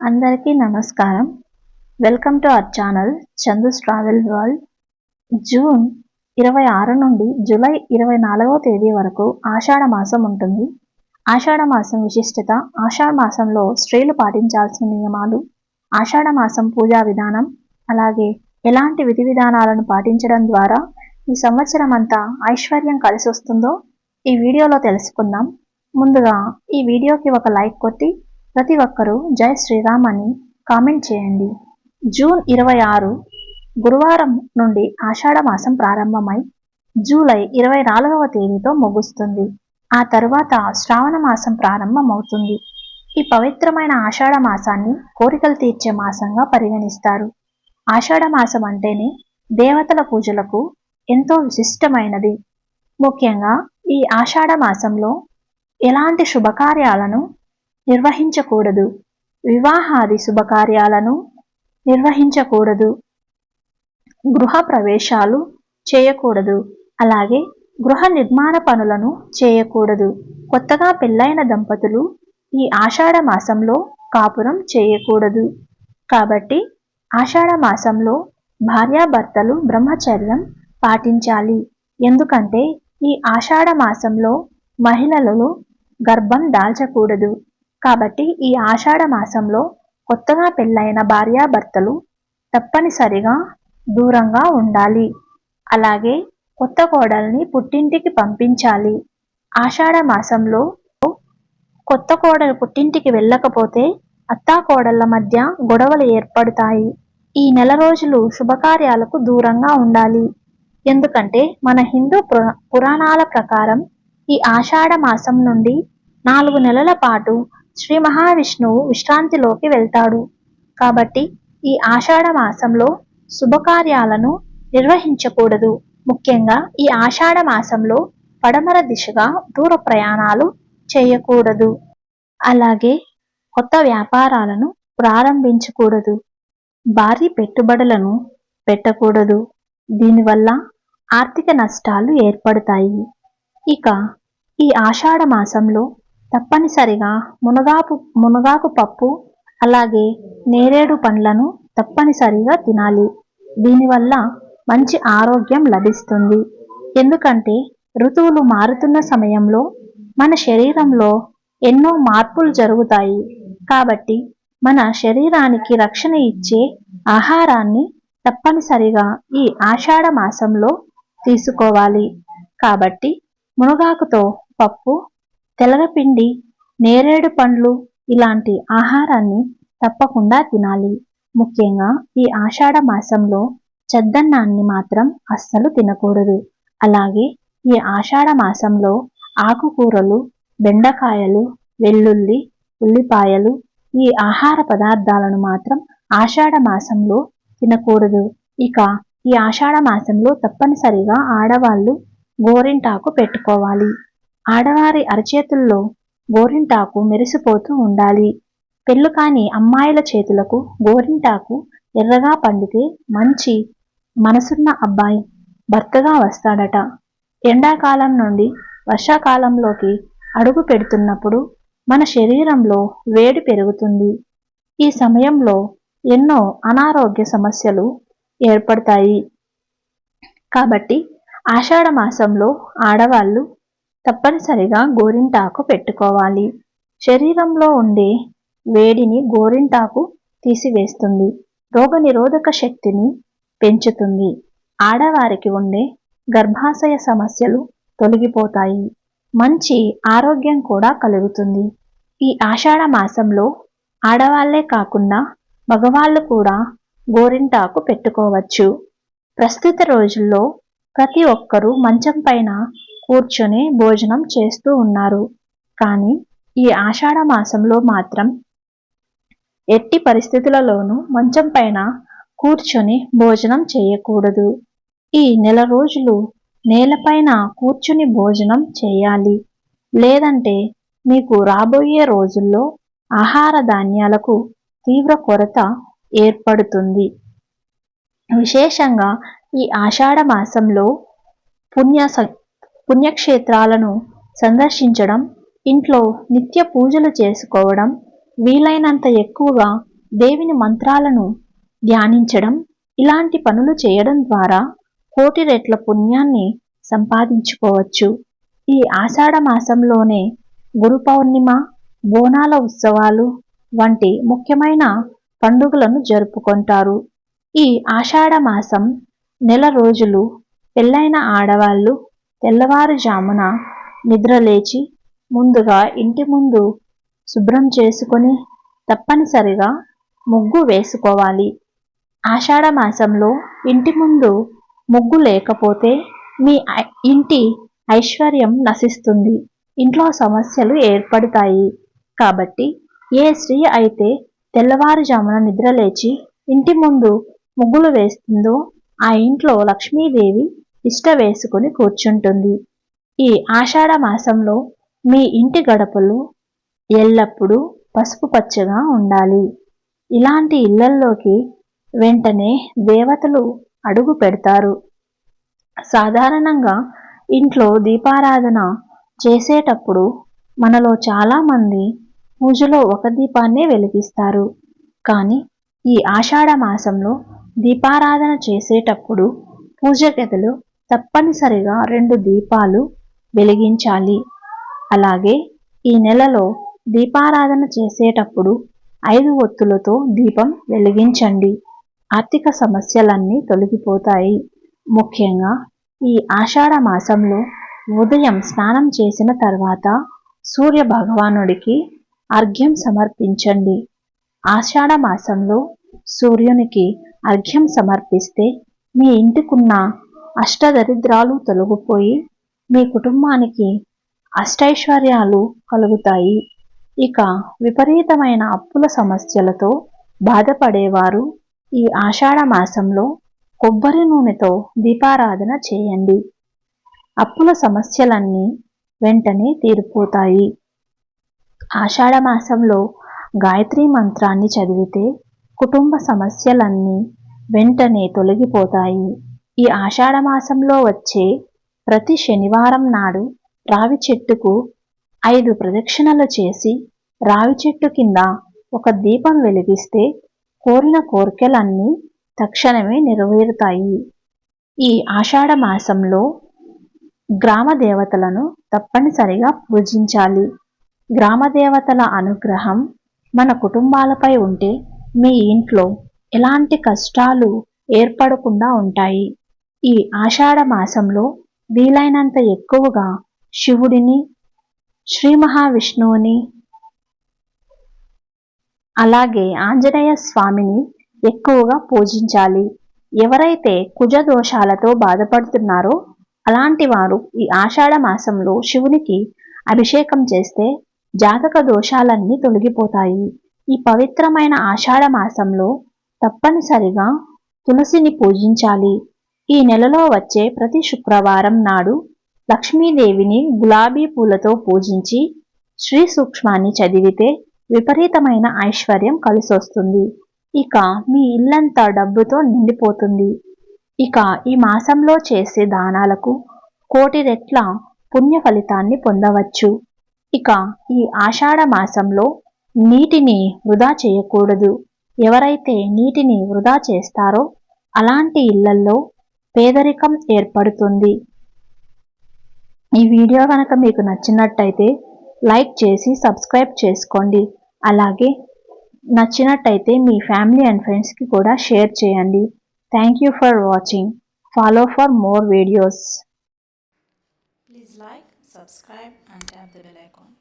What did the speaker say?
అందరికీ నమస్కారం. Welcome to our channel Chandu's travel world. June 26 నుండి జూలై 24వ తేదీ వరకు ఆషాఢ మాసం ఉంటుంది. ఆషాఢ మాసం విశిష్టత, ఆషాఢ మాసంలో స్త్రీలు పాటించాల్సిన నియమాలు, ఆషాఢ మాసం పూజా విధానం, అలాగే ఎలాంటి విధి విధానాలను పాటించడం ద్వారా ఈ సంవత్సరం అంతా ఐశ్వర్యం కలిసి వస్తుందో ఈ వీడియోలో తెలుసుకుందాం. ముందుగా ఈ వీడియోకి ఒక లైక్ కొట్టి ప్రతి ఒక్కరూ జై శ్రీరామ్ అని కామెంట్ చేయండి. జూన్ 26 గురువారం నుండి ఆషాఢ మాసం ప్రారంభమై జూలై 24వ తేదీతో ముగుస్తుంది. ఆ తరువాత శ్రావణ మాసం ప్రారంభమవుతుంది. ఈ పవిత్రమైన ఆషాఢ మాసాన్ని కోరికలు తీర్చే మాసంగా పరిగణిస్తారు. ఆషాఢ మాసం అంటేనే దేవతల పూజలకు ఎంతో విశిష్టమైనది. ముఖ్యంగా ఈ ఆషాఢ మాసంలో ఎలాంటి శుభకార్యాలను నిర్వహించకూడదు, వివాహాది శుభకార్యాలను నిర్వహించకూడదు, గృహ ప్రవేశాలు చేయకూడదు, అలాగే గృహ నిర్మాణ పనులను చేయకూడదు. కొత్తగా పెళ్ళైన దంపతులు ఈ ఆషాఢ మాసంలో కాపురం చేయకూడదు. కాబట్టి ఆషాఢ మాసంలో భార్యాభర్తలు బ్రహ్మచర్యం పాటించాలి. ఎందుకంటే ఈ ఆషాఢ మాసంలో మహిళలు గర్భం దాల్చకూడదు. కాబట్టి ఈ ఆషాఢ మాసంలో కొత్తగా పెళ్ళైన భార్యాభర్తలు తప్పనిసరిగా దూరంగా ఉండాలి. అలాగే కొత్త కోడల్ని పుట్టింటికి పంపించాలి. ఆషాఢ మాసంలో కొత్త కోడలు పుట్టింటికి వెళ్ళకపోతే అత్తాకోడళ్ల మధ్య గొడవలు ఏర్పడతాయి. ఈ నెల రోజులు శుభకార్యాలకు దూరంగా ఉండాలి. ఎందుకంటే మన హిందూ పురాణాల ప్రకారం ఈ ఆషాఢ మాసం నుండి 4 నెలల పాటు శ్రీ మహావిష్ణువు విశ్రాంతిలోకి వెళ్తాడు. కాబట్టి ఈ ఆషాఢ మాసంలో శుభకార్యాలను నిర్వహించకూడదు. ముఖ్యంగా ఈ ఆషాఢ మాసంలో పడమర దిశగా దూర ప్రయాణాలు చేయకూడదు. అలాగే కొత్త వ్యాపారాలను ప్రారంభించకూడదు. భారీ పెట్టుబడులను పెట్టకూడదు. దీనివల్ల ఆర్థిక నష్టాలు ఏర్పడతాయి. ఇక ఈ ఆషాఢ మాసంలో తప్పనిసరిగా మునగాకు పప్పు, అలాగే నేరేడు పండ్లను తప్పనిసరిగా తినాలి. దీనివల్ల మంచి ఆరోగ్యం లభిస్తుంది. ఎందుకంటే ఋతువులు మారుతున్న సమయంలో మన శరీరంలో ఎన్నో మార్పులు జరుగుతాయి. కాబట్టి మన శరీరానికి రక్షణ ఇచ్చే ఆహారాన్ని తప్పనిసరిగా ఈ ఆషాఢ మాసంలో తీసుకోవాలి. కాబట్టి మునగాకుతో పప్పు, తెలగపిండి, నేరేడు పండ్లు ఇలాంటి ఆహారాన్ని తప్పకుండా తినాలి. ముఖ్యంగా ఈ ఆషాఢ మాసంలో చద్దన్నాన్ని మాత్రం అస్సలు తినకూడదు. అలాగే ఈ ఆషాఢ మాసంలో ఆకుకూరలు, బెండకాయలు, వెల్లుల్లి, ఉల్లిపాయలు ఈ ఆహార పదార్థాలను మాత్రం ఆషాఢ మాసంలో తినకూడదు. ఇక ఈ ఆషాఢ మాసంలో తప్పనిసరిగా ఆడవాళ్ళు గోరింటాకు పెట్టుకోవాలి. ఆడవారి అరచేతుల్లో గోరింటాకు మెరిసిపోతూ ఉండాలి. పెళ్లి కాని అమ్మాయిల చేతులకు గోరింటాకు ఎర్రగా పండితే మంచి మనసున్న అబ్బాయి భర్తగా వస్తాడట. ఎండాకాలం నుండి వర్షాకాలంలోకి అడుగు పెడుతున్నప్పుడు మన శరీరంలో వేడి పెరుగుతుంది. ఈ సమయంలో ఎన్నో అనారోగ్య సమస్యలు ఏర్పడతాయి. కాబట్టి ఆషాఢ మాసంలో ఆడవాళ్ళు తప్పనిసరిగా గోరింటాకు పెట్టుకోవాలి. శరీరంలో ఉండే వేడిని గోరింటాకు తీసివేస్తుంది. రోగనిరోధక శక్తిని పెంచుతుంది. ఆడవారికి ఉండే గర్భాశయ సమస్యలు తొలగిపోతాయి. మంచి ఆరోగ్యం కూడా కలుగుతుంది. ఈ ఆషాఢ మాసంలో ఆడవాళ్లే కాకుండా మగవాళ్ళు కూడా గోరింటాకు పెట్టుకోవచ్చు. ప్రస్తుత రోజుల్లో ప్రతి ఒక్కరూ మంచం పైన కూర్చొని భోజనం చేస్తూ ఉన్నారు. కానీ ఈ ఆషాఢ మాసంలో మాత్రం ఎట్టి పరిస్థితులలోనూ మంచం పైన కూర్చొని భోజనం చేయకూడదు. ఈ నెల రోజులు నేలపైన కూర్చుని భోజనం చేయాలి. లేదంటే మీకు రాబోయే రోజుల్లో ఆహార ధాన్యాలకు తీవ్ర కొరత ఏర్పడుతుంది. విశేషంగా ఈ ఆషాఢ మాసంలో పుణ్యక్షేత్రాలను సందర్శించడం, ఇంట్లో నిత్య పూజలు చేసుకోవడం, వీలైనంత ఎక్కువగా దేవిని మంత్రాలను ధ్యానించడం, ఇలాంటి పనులు చేయడం ద్వారా కోటి రెట్ల పుణ్యాన్ని సంపాదించుకోవచ్చు. ఈ ఆషాఢ మాసంలోనే గురు పౌర్ణిమ, బోనాల ఉత్సవాలు వంటి ముఖ్యమైన పండుగలను జరుపుకుంటారు. ఈ ఆషాఢ మాసం నెల రోజులు పెళ్ళైన ఆడవాళ్ళు తెల్లవారుజామున నిద్రలేచి ముందుగా ఇంటి ముందు శుభ్రం చేసుకొని తప్పనిసరిగా ముగ్గు వేసుకోవాలి. ఆషాఢ మాసంలో ఇంటి ముందు ముగ్గు లేకపోతే మీ ఇంటి ఐశ్వర్యం నశిస్తుంది, ఇంట్లో సమస్యలు ఏర్పడతాయి. కాబట్టి ఏ స్త్రీ అయితే తెల్లవారుజామున నిద్రలేచి ఇంటి ముందు ముగ్గులు వేస్తుందో ఆ ఇంట్లో లక్ష్మీదేవి తిష్ట వేసుకుని కూర్చుంటుంది. ఈ ఆషాఢ మాసంలో మీ ఇంటి గడపలు ఎల్లప్పుడూ పసుపు పచ్చగా ఉండాలి. ఇలాంటి ఇళ్లల్లోకి వెంటనే దేవతలు అడుగు పెడతారు. సాధారణంగా ఇంట్లో దీపారాధన చేసేటప్పుడు మనలో చాలామంది పూజలో ఒక దీపాన్నే వెలిగిస్తారు. కానీ ఈ ఆషాఢ మాసంలో దీపారాధన చేసేటప్పుడు పూజ గదిలో తప్పనిసరిగా 2 దీపాలు వెలిగించాలి. అలాగే ఈ నెలలో దీపారాధన చేసేటప్పుడు 5 ఒత్తులతో దీపం వెలిగించండి. ఆర్థిక సమస్యలన్నీ తొలగిపోతాయి. ముఖ్యంగా ఈ ఆషాఢ మాసంలో ఉదయం స్నానం చేసిన తర్వాత సూర్య భగవానుడికి అర్ఘ్యం సమర్పించండి. ఆషాఢ మాసంలో సూర్యునికి అర్ఘ్యం సమర్పిస్తే మీ ఇంటికున్న అష్టదరిద్రాలు తొలగిపోయి మీ కుటుంబానికి అష్టైశ్వర్యాలు కలుగుతాయి. ఇక విపరీతమైన అప్పుల సమస్యలతో బాధపడేవారు ఈ ఆషాఢ మాసంలో కొబ్బరి నూనెతో దీపారాధన చేయండి. అప్పుల సమస్యలన్నీ వెంటనే తీరిపోతాయి. ఆషాఢ మాసంలో గాయత్రి మంత్రాన్ని చదివితే కుటుంబ సమస్యలన్నీ వెంటనే తొలగిపోతాయి. ఈ ఆషాఢ మాసంలో వచ్చే ప్రతి శనివారం నాడు రావి చెట్టుకు 5 ప్రదక్షిణలు చేసి రావి చెట్టు కింద ఒక దీపం వెలిగిస్తే కోరిన కోరికలన్నీ తక్షణమే నెరవేరుతాయి. ఈ ఆషాఢ మాసంలో గ్రామ దేవతలను తప్పనిసరిగా పూజించాలి. గ్రామ దేవతల అనుగ్రహం మన కుటుంబాలపై ఉంటే మీ ఇంట్లో ఎలాంటి కష్టాలు ఏర్పడకుండా ఉంటాయి. ఈ ఆషాఢ మాసంలో వీలైనంత ఎక్కువగా శివుడిని, శ్రీ మహావిష్ణువుని, అలాగే ఆంజనేయ స్వామిని ఎక్కువగా పూజించాలి. ఎవరైతే కుజ దోషాలతో బాధపడుతున్నారో అలాంటి వారు ఈ ఆషాఢ మాసంలో శివునికి అభిషేకం చేస్తే జాతక దోషాలన్నీ తొలగిపోతాయి. ఈ పవిత్రమైన ఆషాఢ మాసంలో తప్పనిసరిగా తులసిని పూజించాలి. ఈ నెలలో వచ్చే ప్రతి శుక్రవారం నాడు లక్ష్మీదేవిని గులాబీ పూలతో పూజించి శ్రీ సూక్ష్మాన్ని చదివితే విపరీతమైన ఐశ్వర్యం కలిసొస్తుంది. ఇక మీ ఇల్లంతా డబ్బుతో నిండిపోతుంది. ఇక ఈ మాసంలో చేసే దానాలకు కోటి రెట్ల పుణ్య ఫలితాన్ని పొందవచ్చు. ఇక ఈ ఆషాఢ మాసంలో నీటిని వృధా చేయకూడదు. ఎవరైతే నీటిని వృధా చేస్తారో అలాంటి ఇళ్లల్లో పేదరికం ఏర్పడుతుంది. ఈ వీడియో కనుక మీకు నచ్చినట్టయితే లైక్ చేసి సబ్స్క్రైబ్ చేసుకోండి. అలాగే నచ్చినట్టయితే మీ ఫ్యామిలీ అండ్ ఫ్రెండ్స్కి కూడా షేర్ చేయండి. Thank you for watching. Follow for more videos. Please like, subscribe and tap the bell icon.